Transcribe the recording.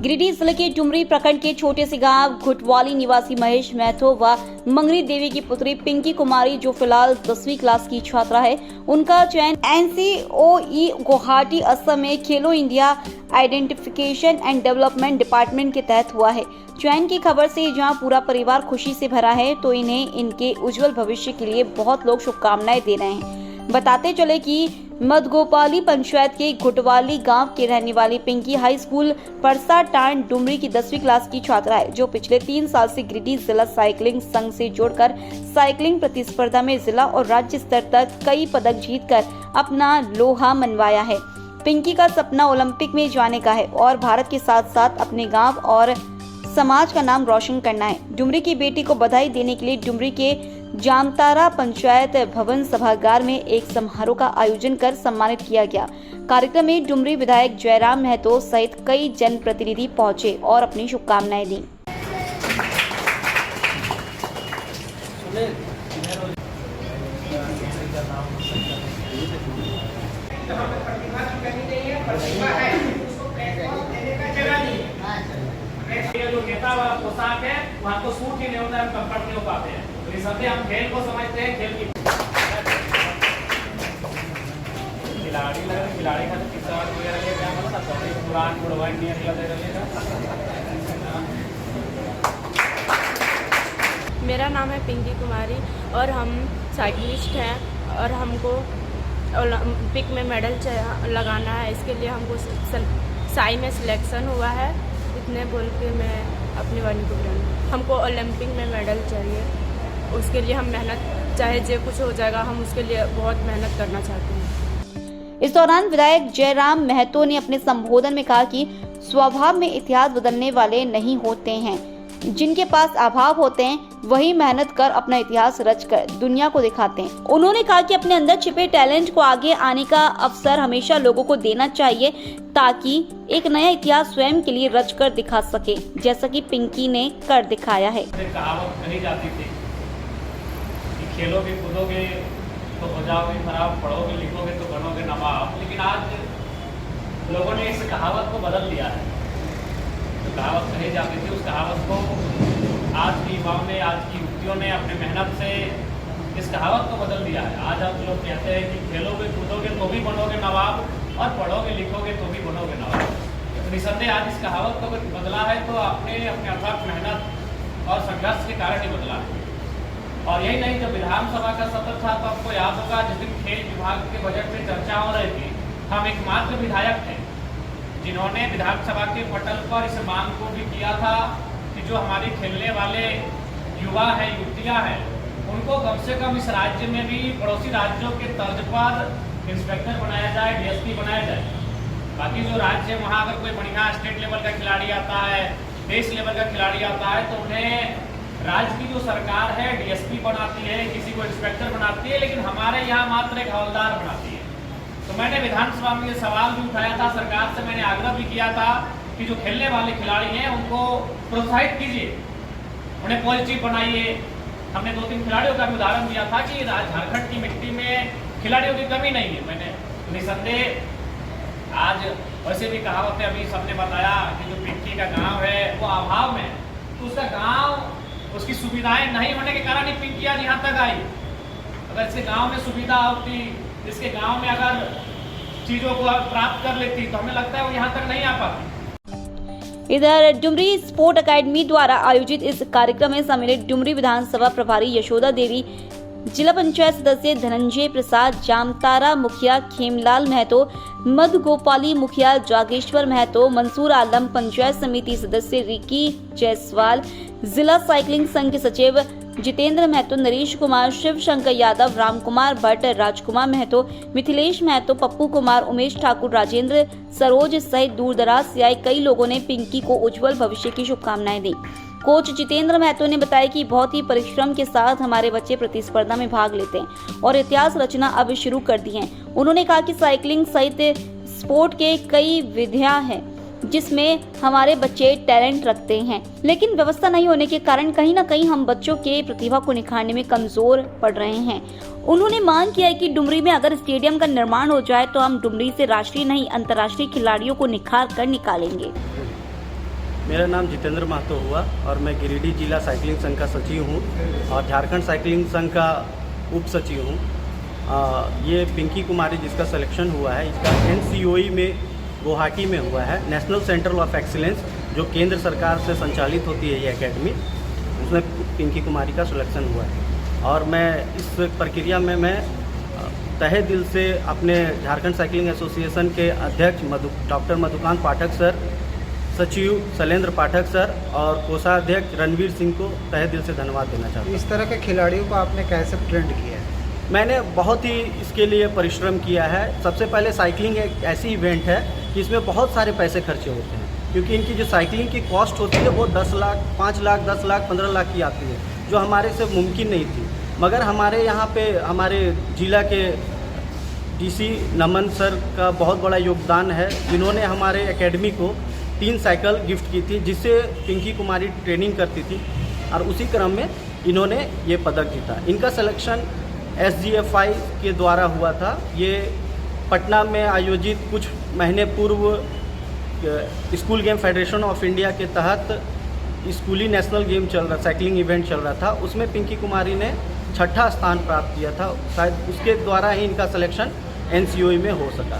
गिरिडीह जिले के डुमरी प्रखंड के छोटे से गांव घुटवाली निवासी महेश महतो व मंगरी देवी की पुत्री पिंकी कुमारी, जो फिलहाल 10वीं क्लास की छात्रा है, उनका चयन NCOE गुवाहाटी असम में खेलो India identification and development department के तहत हुआ है। चयन की खबर से जहां पूरा परिवार खुशी से भरा है, तो इन्हें इनके उज्जवल भविष्य के लिए बहुत लोग शुभकामनाएं दे रहे हैं। बताते चले कि मधगोपाली पंचायत के घुटवाली गांव के रहने वाली पिंकी हाई स्कूल परसा टांड डुमरी की 10वीं क्लास की छात्रा है, जो पिछले 3 साल से गिरिडीह जिला साइकिलिंग संघ से जोड़कर साइकिलिंग प्रतिस्पर्धा में जिला और राज्य स्तर तक कई पदक जीतकर अपना लोहा मनवाया है। पिंकी का सपना ओलंपिक में जाने का है और भारत के साथ साथ अपने गाँव और समाज का नाम रोशन करना है। डुमरी की बेटी को बधाई देने के लिए डुमरी के जामतारा पंचायत भवन सभागार में एक समारोह का आयोजन कर सम्मानित किया गया। कार्यक्रम में डुमरी विधायक जयराम महतो सहित कई जनप्रतिनिधि पहुंचे और अपनी शुभकामनाएं दी। ये जो नेता वाला पोशाक है, वहाँ तो सूट ही नहीं होता है, कंफर्ट नहीं हो पाते हैं। तो इस हफ्ते हम खेल को समझते हैं, खेल की खिलाड़ी का किस्सा वगैरह ले क्या मतलब पुरान गुड़वाई नहीं लगेगा। मेरा नाम है पिंकी कुमारी और हम साइकिलिस्ट हैं और हमको ओलंपिक में मेडल लगाना है। इसके लिए हमको साई में सिलेक्शन हुआ है। इतने बोल के मैं अपनी वाणी को बुलाऊंगी। हमको ओलंपिक में मेडल चाहिए, उसके लिए हम मेहनत, चाहे जो कुछ हो जाएगा, हम उसके लिए बहुत मेहनत करना चाहते हैं। इस दौरान विधायक जयराम महतो ने अपने संबोधन में कहा कि स्वभाव में इतिहास बदलने वाले नहीं होते हैं, जिनके पास अभाव होते हैं वही मेहनत कर अपना इतिहास रच कर दुनिया को दिखाते हैं। उन्होंने कहा कि अपने अंदर छिपे टैलेंट को आगे आने का अवसर हमेशा लोगों को देना चाहिए, ताकि एक नया इतिहास स्वयं के लिए रच कर दिखा सके, जैसा कि पिंकी ने कर दिखाया है। कहावत कही जाती थी कि खेलोगे कूदोगे तो हो जाओगे खराब, पढ़ोगे लिखोगे तो बनोगे नवाब, लेकिन आज लोगों ने इस कहावत को बदल दिया है। जो कहावत कही जाती थी, उस कहावत को आज की युवाओं ने, आज की युवतियों ने अपने मेहनत से इस कहावत को बदल दिया है। आज आप लोग कहते हैं कि खेलोगे कूदोगे तो भी बनोगे नवाब और पढ़ोगे लिखोगे तो भी बनोगे नवाब। तो निसंदेह आज इस कहावत को बदला है तो अपने अथक मेहनत और संघर्ष के कारण ही बदला है। और यही नहीं, जब विधानसभा का सत्र था तो आपको याद होगा, जिस दिन खेल विभाग के बजट में चर्चा हो रही थी, हम एकमात्र विधायक थे जिन्होंने विधानसभा के पटल पर इस मांग को भी किया था कि जो हमारे खेलने वाले युवा हैं, युवतियां हैं, उनको कम से कम इस राज्य में भी पड़ोसी राज्यों के तर्ज पर इंस्पेक्टर बनाया जाए, DSP बनाया जाए। बाकी जो राज्य है, वहाँ अगर कोई बढ़िया स्टेट लेवल का खिलाड़ी आता है, देश लेवल का खिलाड़ी आता है, तो उन्हें राज्य की जो सरकार है DSP बनाती है, किसी को इंस्पेक्टर बनाती है, लेकिन हमारे यहाँ मात्र एक हवलदार बनाती है। तो मैंने विधानसभा में ये सवाल भी उठाया था, सरकार से मैंने आग्रह भी किया था कि जो खेलने वाले खिलाड़ी हैं उनको प्रोत्साहित कीजिए, उन्हें पॉजिटिव बनाइए। हमने 2-3 खिलाड़ियों का भी उदाहरण दिया था कि झारखंड की मिट्टी में खिलाड़ियों की कमी नहीं है। मैंने निसंदेह आज वैसे भी कहावतें अभी सबने बताया कि जो पिंकी का गाँव है वो अभाव में, तो उसका गाँव, उसकी सुविधाएं नहीं होने के कारण ही पिंकी आज यहाँ तक आई। अगर इसके गाँव में सुविधा होती, इसके गांव में अगर चीजों को प्राप्त कर लेती, तो हमें लगता है वो यहाँ तक नहीं आ पाती। इधर डुमरी स्पोर्ट एकेडमी द्वारा आयोजित इस कार्यक्रम में सम्मिलित डुमरी विधानसभा प्रभारी यशोदा देवी, जिला पंचायत सदस्य धनंजय प्रसाद, जामतारा मुखिया खेमलाल महतो, मधगोपाली मुखिया जागेश्वर महतो, मंसूर आलम, पंचायत समिति सदस्य रिकी जायसवाल, जिला साइकिलिंग संघ के सचिव जितेंद्र महतो, नरेश कुमार, शिव शंकर यादव, राम कुमार भट्ट, राजकुमार महतो, मिथिलेश महतो, पप्पू कुमार, उमेश ठाकुर, राजेंद्र सरोज सहित दूर दराज से आए कई लोगों ने पिंकी को उज्जवल भविष्य की शुभकामनाएं दी। कोच जितेंद्र महतो ने बताया कि बहुत ही परिश्रम के साथ हमारे बच्चे प्रतिस्पर्धा में भाग लेते हैं और इतिहास रचना अब शुरू कर दी है। उन्होंने कहा कि साइकिलिंग सहित स्पोर्ट के कई विधियां हैं जिसमें हमारे बच्चे टैलेंट रखते हैं, लेकिन व्यवस्था नहीं होने के कारण कहीं ना कहीं हम बच्चों के प्रतिभा को निखारने में कमजोर पड़ रहे हैं। उन्होंने मांग किया है कि डुमरी में अगर स्टेडियम का निर्माण हो जाए तो हम डुमरी से राष्ट्रीय नहीं अंतर्राष्ट्रीय खिलाड़ियों को निखार कर निकालेंगे। मेरा नाम जितेंद्र महतो हुआ और मैं गिरिडीह जिला साइकिलिंग संघ का सचिव हूँ और झारखंड साइकिलिंग संघ का उप सचिव हूँ। ये पिंकी कुमारी जिसका सिलेक्शन हुआ है, इसका NCOE में गुवाहाटी में हुआ है, नेशनल सेंटर ऑफ एक्सीलेंस, जो केंद्र सरकार से संचालित होती है ये एकेडमी, उसमें पिंकी कुमारी का सिलेक्शन हुआ है। और मैं इस प्रक्रिया में मैं तहे दिल से अपने झारखंड साइकिलिंग एसोसिएशन के अध्यक्ष डॉक्टर मधुकांत पाठक सर, सचिव शैलेंद्र पाठक सर और कोषाध्यक्ष रणवीर सिंह को तहे दिल से धन्यवाद देना चाहता हूँ। इस तरह के खिलाड़ियों को आपने कैसे ट्रेंड किया है? मैंने बहुत ही इसके लिए परिश्रम किया है। सबसे पहले साइकिलिंग एक ऐसी इवेंट है कि इसमें बहुत सारे पैसे खर्चे होते हैं, क्योंकि इनकी जो साइकिलिंग की कॉस्ट होती है वो 10 लाख, 5 लाख, 10 लाख, 15 लाख की आती है, जो हमारे से मुमकिन नहीं थी। मगर हमारे यहाँ पे हमारे जिला के DC नमन सर का बहुत बड़ा योगदान है, जिन्होंने हमारे एकेडमी को 3 साइकिल गिफ्ट की थी, जिससे पिंकी कुमारी ट्रेनिंग करती थी और उसी क्रम में इन्होंने ये पदक जीता। इनका सिलेक्शन SGFI के द्वारा हुआ था। ये पटना में आयोजित कुछ महीने पूर्व school game federation of India के तहत स्कूली नेशनल गेम चल रहा, साइकिलिंग इवेंट चल रहा था, उसमें पिंकी कुमारी ने 6ठा स्थान प्राप्त किया था। शायद उसके द्वारा ही इनका सिलेक्शन NCOE में हो सका।